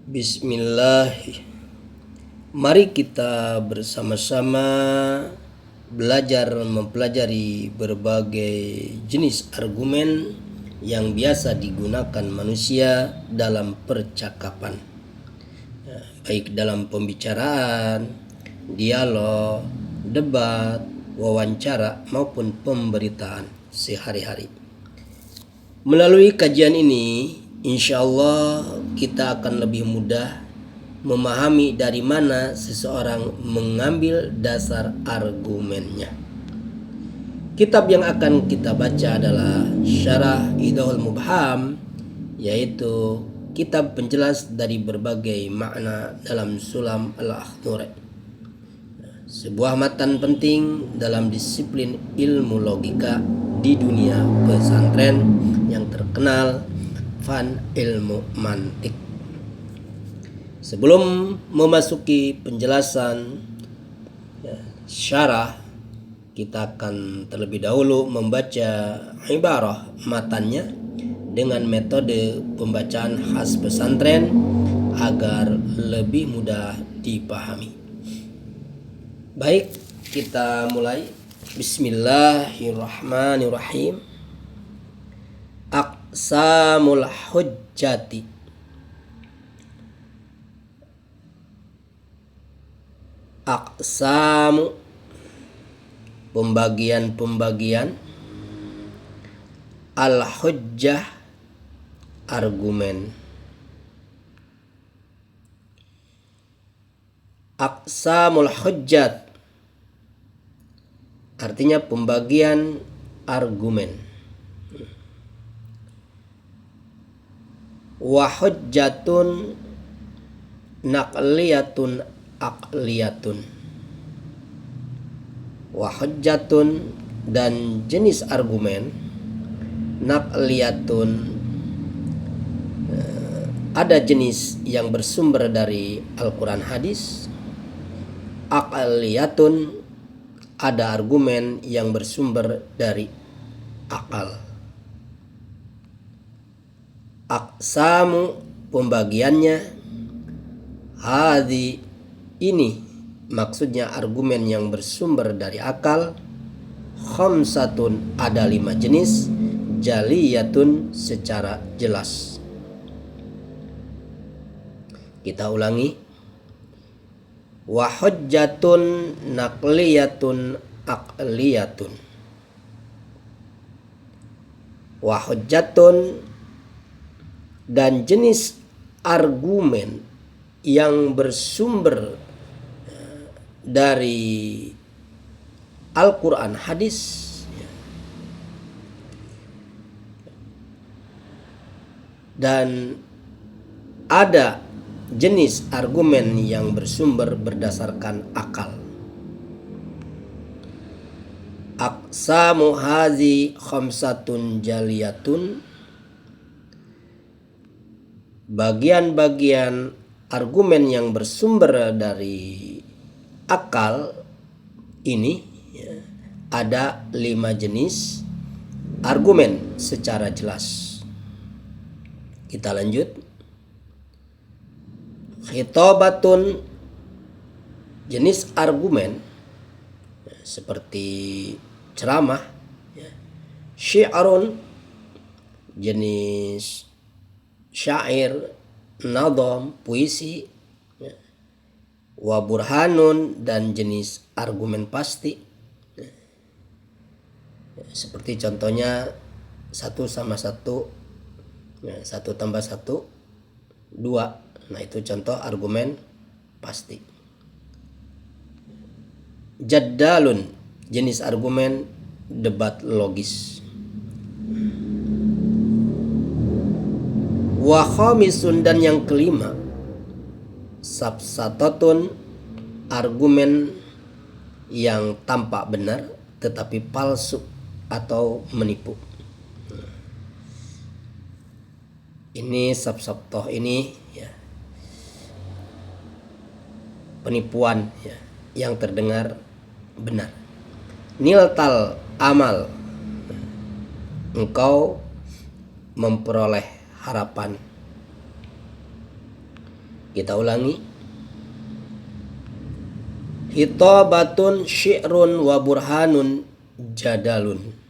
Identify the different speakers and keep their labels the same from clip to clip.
Speaker 1: Bismillah. Mari kita bersama-sama belajar mempelajari berbagai jenis argumen yang biasa digunakan manusia dalam percakapan, baik dalam pembicaraan, dialog, debat, wawancara maupun pemberitaan sehari-hari. Melalui kajian ini, insya Allah kita akan lebih mudah memahami dari mana seseorang mengambil dasar argumennya. Kitab yang akan kita baca adalah Syarah Idahul Mubham, yaitu kitab penjelas dari berbagai makna dalam Sulam Al-Akhdari, sebuah matan penting dalam disiplin ilmu logika di dunia pesantren yang terkenal fan ilmu mantik. Sebelum memasuki penjelasan syarah, kita akan terlebih dahulu membaca ibarah matannya dengan metode pembacaan khas pesantren agar lebih mudah dipahami. Baik, kita mulai. Bismillahirrahmanirrahim. Aqsamul hujjati. Aqsamu, pembagian-pembagian. Al-hujjah, argumen. Aqsamul hujjat artinya pembagian argumen. Wa hujjatun naqliyatun aqliyatun. Wa hujjatun, dan jenis argumen. Naqliyatun, ada jenis yang bersumber dari Al-Quran hadis. Aqliyatun, ada argumen yang bersumber dari akal. Aqsamu, pembagiannya. Hadhi, ini maksudnya argumen yang bersumber dari akal. Khamsatun, ada 5 jenis. Jaliyatun, secara jelas. Kita ulangi. Wa hujjatun naqliyatun aqliyatun. Wa hujjatun, dan jenis argumen yang bersumber dari Al-Quran hadis. Dan ada jenis argumen yang bersumber berdasarkan akal. Aqsamu hazi khamsatun jaliyatun, bagian-bagian argumen yang bersumber dari akal ini ada 5 jenis argumen secara jelas. Kita lanjut. Khitabatun, jenis argumen seperti ceramah. Syi'run, jenis syair, nadham, puisi. Wa burhanun, dan jenis argumen pasti. Seperti contohnya 1 sama 1, 1 tambah 1 2. Nah, itu contoh argumen pasti. Jadalun, jenis argumen debat logis. Wa khamisun, dan yang kelima, safsatatun, argumen yang tampak benar tetapi palsu atau menipu. Ini safsatoh ini penipuan yang terdengar benar. Niltal amal, engkau memperoleh harapan. Kita ulangi. Hitobatun syi'run wa burhanun jadalun.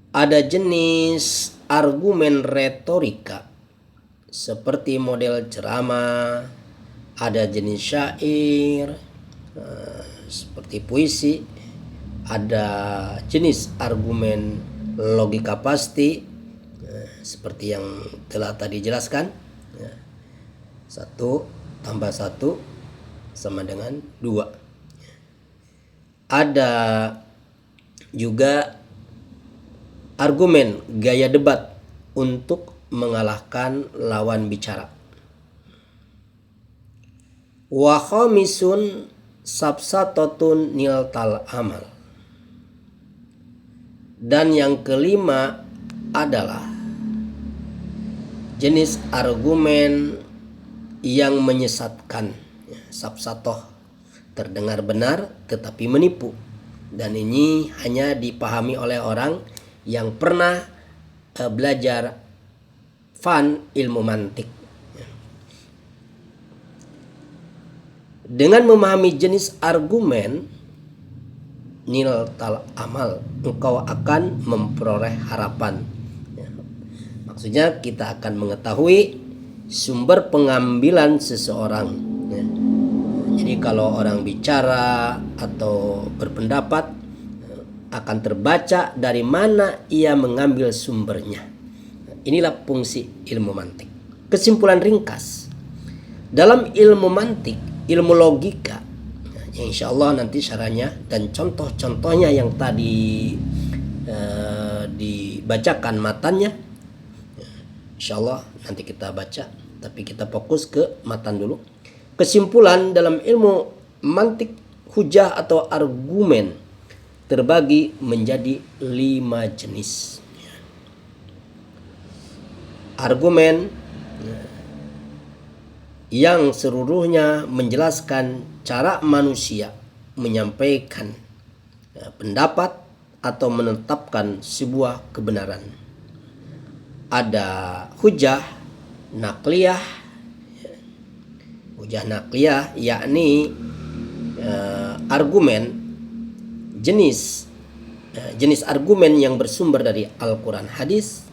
Speaker 1: Ada jenis argumen retorika seperti model ceramah, ada jenis syair seperti puisi, ada jenis argumen logika pasti seperti yang telah tadi jelaskan. 1 tambah 1 sama dengan 2. Ada juga argumen gaya debat untuk mengalahkan lawan bicara. Wa khamisun sabsatatun niltal amal. Dan yang kelima adalah jenis argumen yang menyesatkan. Sabsatoh, terdengar benar tetapi menipu. Dan ini hanya dipahami oleh orang yang pernah belajar ilmu mantik. Dengan memahami jenis argumen niltal amal, engkau akan memperoleh harapan. Maksudnya kita akan mengetahui sumber pengambilan seseorang. Jadi kalau orang bicara atau berpendapat, akan terbaca dari mana ia mengambil sumbernya. Inilah fungsi ilmu mantik. Kesimpulan ringkas, dalam ilmu mantik, ilmu logika, insya Allah nanti syarahnya dan contoh-contohnya yang tadi dibacakan matannya, insya Allah nanti kita baca, tapi kita fokus ke matan dulu. Kesimpulan dalam ilmu mantik, hujah atau argumen terbagi menjadi 5 jenis. Argumen yang seluruhnya menjelaskan cara manusia menyampaikan pendapat atau menetapkan sebuah kebenaran. Ada hujah nakliyah. Hujah nakliyah yakni argumen jenis argumen yang bersumber dari Al-Quran hadis.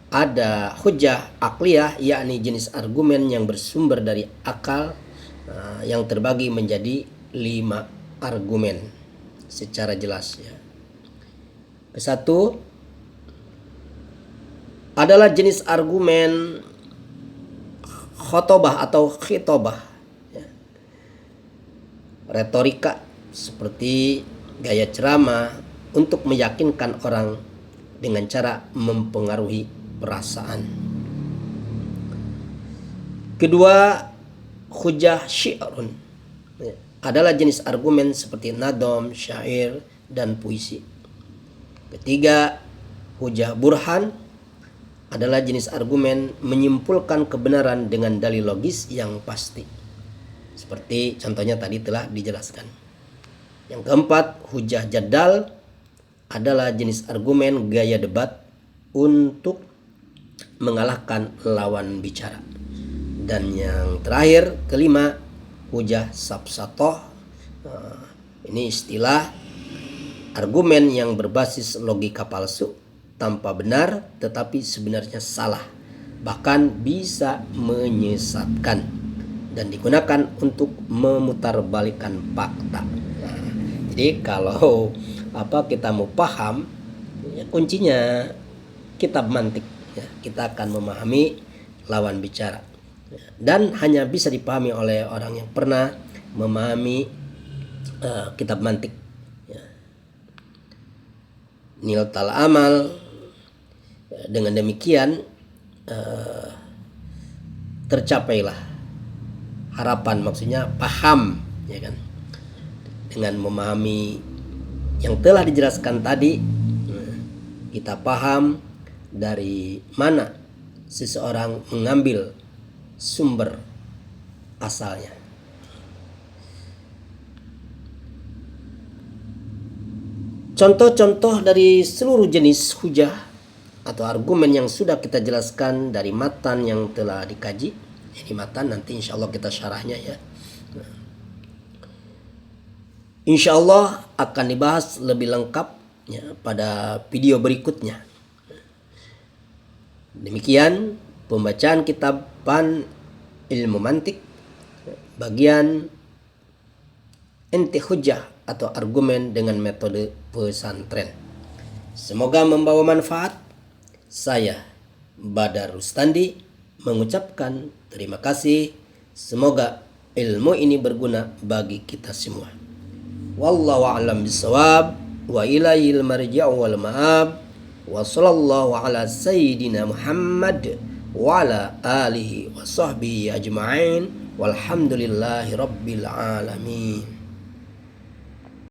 Speaker 1: Ada hujah akliyah yakni jenis argumen yang bersumber dari akal, yang terbagi menjadi 5 argumen secara jelas ya. Satu adalah jenis argumen khotobah atau khitobah ya. Retorika seperti gaya ceramah untuk meyakinkan orang dengan cara mempengaruhi perasaan. Kedua, hujah syi'run adalah jenis argumen seperti nadom, syair, dan puisi. Ketiga, hujah burhan adalah jenis argumen menyimpulkan kebenaran dengan dalil logis yang pasti. Seperti contohnya tadi telah dijelaskan. Yang keempat, hujah jadal adalah jenis argumen gaya debat untuk mengalahkan lawan bicara. Dan yang terakhir, kelima, hujah sabsatoh. Ini istilah argumen yang berbasis logika palsu, tanpa benar tetapi sebenarnya salah, bahkan bisa menyesatkan dan digunakan untuk memutarbalikkan fakta. Jadi kalau kita mau paham ya, kuncinya kitab mantik ya, kita akan memahami lawan bicara ya, dan hanya bisa dipahami oleh orang yang pernah memahami kitab mantik ya. Niltal amal. Dengan demikian tercapailah harapan, maksudnya paham ya kan. Dengan memahami yang telah dijelaskan tadi, kita paham dari mana seseorang mengambil sumber asalnya. Contoh-contoh dari seluruh jenis hujah atau argumen yang sudah kita jelaskan dari matan yang telah dikaji. Ini matan nanti insya Allah kita syarahnya ya. Insya Allah akan dibahas lebih lengkap ya, pada video berikutnya. Demikian pembacaan kitaban ilmu mantik bagian inti hujjah atau argumen dengan metode pesantren. Semoga membawa manfaat. Saya Badar Rustandi mengucapkan terima kasih. Semoga ilmu ini berguna bagi kita semua. Wallahu a'lam bishawab wa ilaihil marji'u wal ma'ab. Wa sallallahu ala sayyidina Muhammad wa ala alihi wa sahbihi ajma'in. Walhamdulillahi rabbil alamin.